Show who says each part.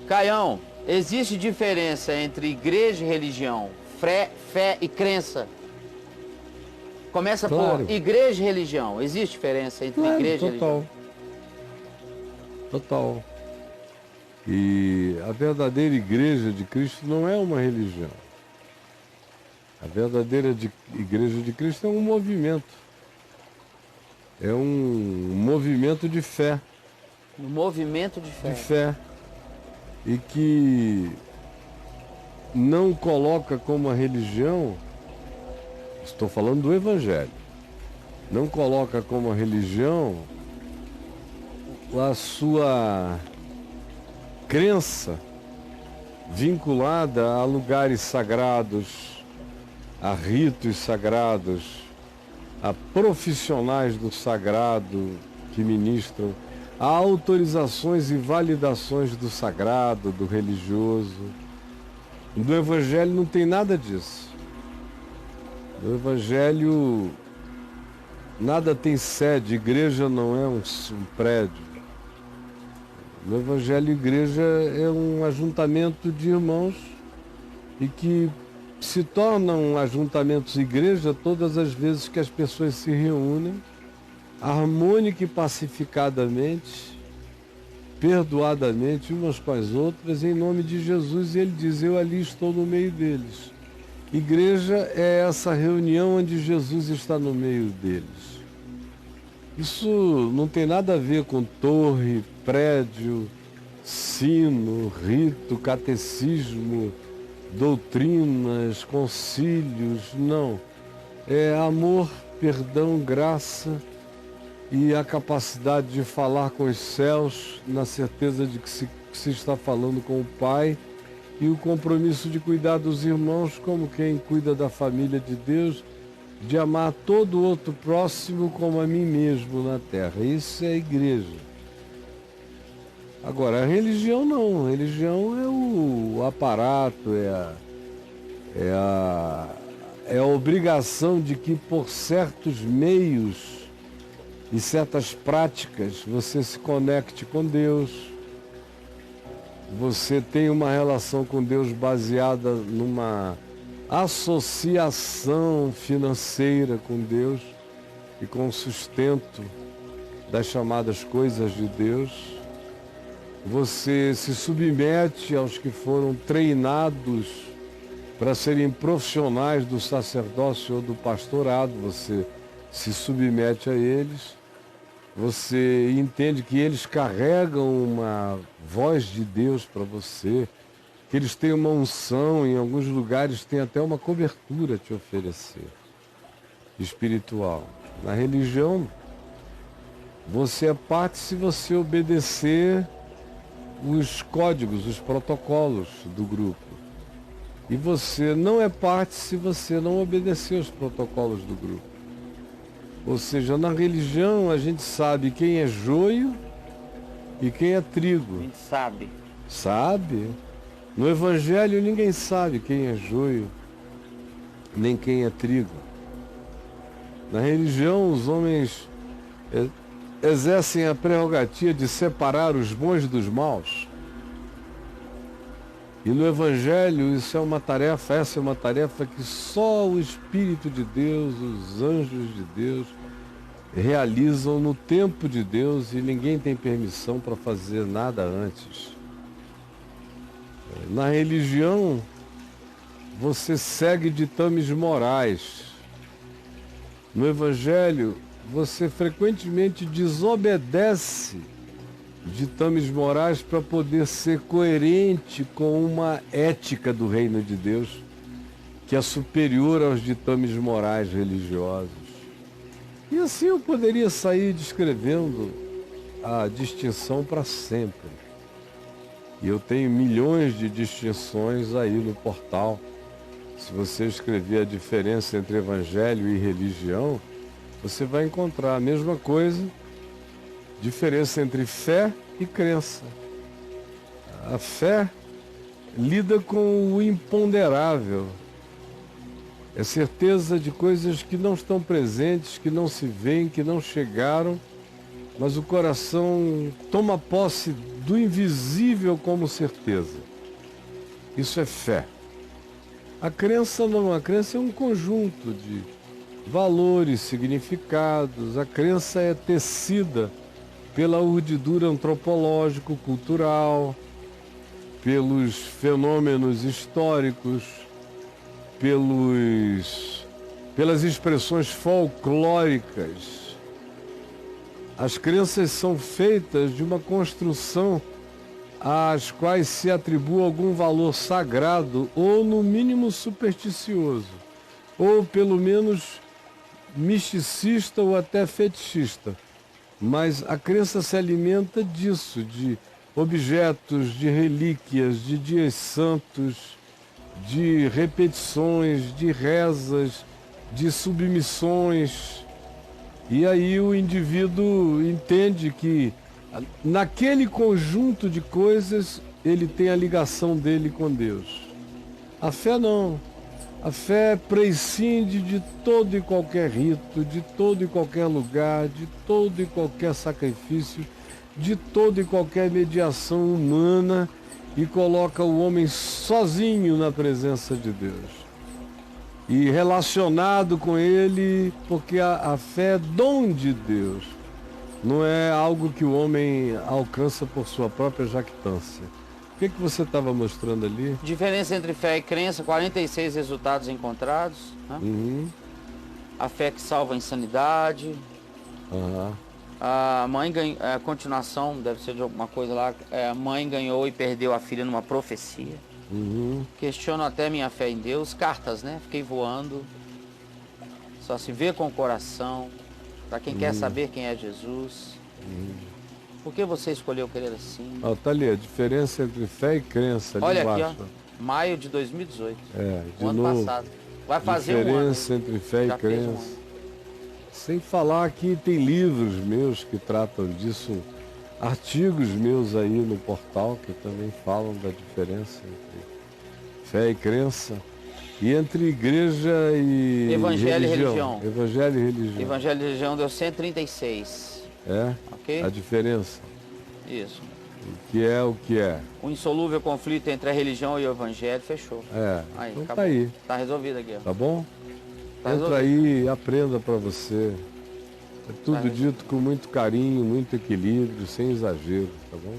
Speaker 1: Caião, existe diferença entre igreja e religião, fé e crença? Começa
Speaker 2: Claro.
Speaker 1: por igreja e religião. Existe diferença entre
Speaker 2: Claro,
Speaker 1: igreja e
Speaker 2: total.
Speaker 1: religião?
Speaker 2: Total. E a verdadeira igreja de Cristo não é uma religião. A verdadeira igreja de Cristo é um movimento. É um movimento de fé.
Speaker 1: Um movimento de fé.
Speaker 2: De fé. E que não coloca como a religião, estou falando do Evangelho, não coloca como a religião a sua crença vinculada a lugares sagrados, a ritos sagrados, a profissionais do sagrado que ministram, a autorizações e validações do sagrado, do religioso. Do Evangelho não tem nada disso. No Evangelho nada tem sede, igreja não é um prédio. No Evangelho, igreja é um ajuntamento de irmãos e que se tornam ajuntamentos igreja todas as vezes que as pessoas se reúnem harmônica e pacificadamente, perdoadamente umas com as outras, em nome de Jesus. E ele diz: eu ali estou no meio deles. Igreja é essa reunião onde Jesus está no meio deles. Isso não tem nada a ver com torre, prédio, sino, rito, catecismo, doutrinas, concílios, não. É amor, perdão, graça e a capacidade de falar com os céus na certeza de que se está falando com o Pai, e o compromisso de cuidar dos irmãos como quem cuida da família de Deus, de amar todo o outro próximo como a mim mesmo na terra. Isso é a igreja. Agora, a religião não. A religião é o aparato, é a obrigação de que por certos meios e certas práticas você se conecte com Deus, você tem uma relação com Deus baseada numa associação financeira com Deus e com o sustento das chamadas coisas de Deus. Você se submete aos que foram treinados para serem profissionais do sacerdócio ou do pastorado, você se submete a eles. Você entende que eles carregam uma voz de Deus para você, que eles têm uma unção, em alguns lugares têm até uma cobertura a te oferecer, espiritual. Na religião, você é parte se você obedecer os códigos, os protocolos do grupo. E você não é parte se você não obedecer os protocolos do grupo. Ou seja, na religião a gente sabe quem é joio e quem é trigo.
Speaker 1: A gente sabe.
Speaker 2: Sabe? No Evangelho ninguém sabe quem é joio, nem quem é trigo. Na religião os homens exercem a prerrogativa de separar os bons dos maus. E no Evangelho essa é uma tarefa que só o Espírito de Deus, os anjos de Deus, realizam no tempo de Deus, e ninguém tem permissão para fazer nada antes. Na religião, você segue ditames morais. No Evangelho, você frequentemente desobedece ditames morais para poder ser coerente com uma ética do reino de Deus que é superior aos ditames morais religiosos. E assim eu poderia sair descrevendo a distinção para sempre. E eu tenho milhões de distinções aí no portal. Se você escrever a diferença entre evangelho e religião, você vai encontrar a mesma coisa. Diferença entre fé e crença. A fé lida com o imponderável. É certeza de coisas que não estão presentes, que não se veem, que não chegaram, mas o coração toma posse do invisível como certeza. Isso é fé. A crença não, a crença é um conjunto de valores, significados. A crença é tecida pela urdidura antropológico-cultural, pelos fenômenos históricos, pelas expressões folclóricas. As crenças são feitas de uma construção às quais se atribui algum valor sagrado ou, no mínimo, supersticioso, ou, pelo menos, misticista ou até fetichista. Mas a crença se alimenta disso, de objetos, de relíquias, de dias santos, de repetições, de rezas, de submissões. E aí o indivíduo entende que naquele conjunto de coisas ele tem a ligação dele com Deus. A fé não. A fé prescinde de todo e qualquer rito, de todo e qualquer lugar, de todo e qualquer sacrifício, de toda e qualquer mediação humana e coloca o homem sozinho na presença de Deus. E relacionado com Ele, porque a fé é dom de Deus, não é algo que o homem alcança por sua própria jactância. O que você estava mostrando ali?
Speaker 1: Diferença entre fé e crença, 46 resultados encontrados. Né? A fé que salva a insanidade. A mãe ganhou, a continuação, deve ser de alguma coisa lá, a mãe ganhou e perdeu a filha numa profecia. Questiono até minha fé em Deus. Cartas, né? Fiquei voando. Só se vê com o coração. Para quem quer saber quem é Jesus. Por que você escolheu querer assim?
Speaker 2: Tá ali, a diferença entre fé e crença. Ali
Speaker 1: olha
Speaker 2: embaixo.
Speaker 1: aqui, ó. Maio de 2018.
Speaker 2: De
Speaker 1: o ano
Speaker 2: novo,
Speaker 1: passado. Vai fazer um ano.
Speaker 2: Diferença entre fé e crença. Sem falar que tem livros meus que tratam disso, artigos meus aí no portal que também falam da diferença entre fé e crença e entre igreja e
Speaker 1: Evangelho e religião.
Speaker 2: Evangelho e religião.
Speaker 1: Evangelho e religião deu 136.
Speaker 2: A diferença.
Speaker 1: Isso.
Speaker 2: Que é o que é.
Speaker 1: O insolúvel conflito entre a religião e o evangelho, fechou. Aí,
Speaker 2: então
Speaker 1: acabou.
Speaker 2: tá aí.
Speaker 1: Tá resolvido aqui, ó.
Speaker 2: Tá bom?
Speaker 1: Tá
Speaker 2: Entra aí e aprenda para você. É tudo
Speaker 1: Tá
Speaker 2: dito com muito carinho, muito equilíbrio, sem exagero, tá bom?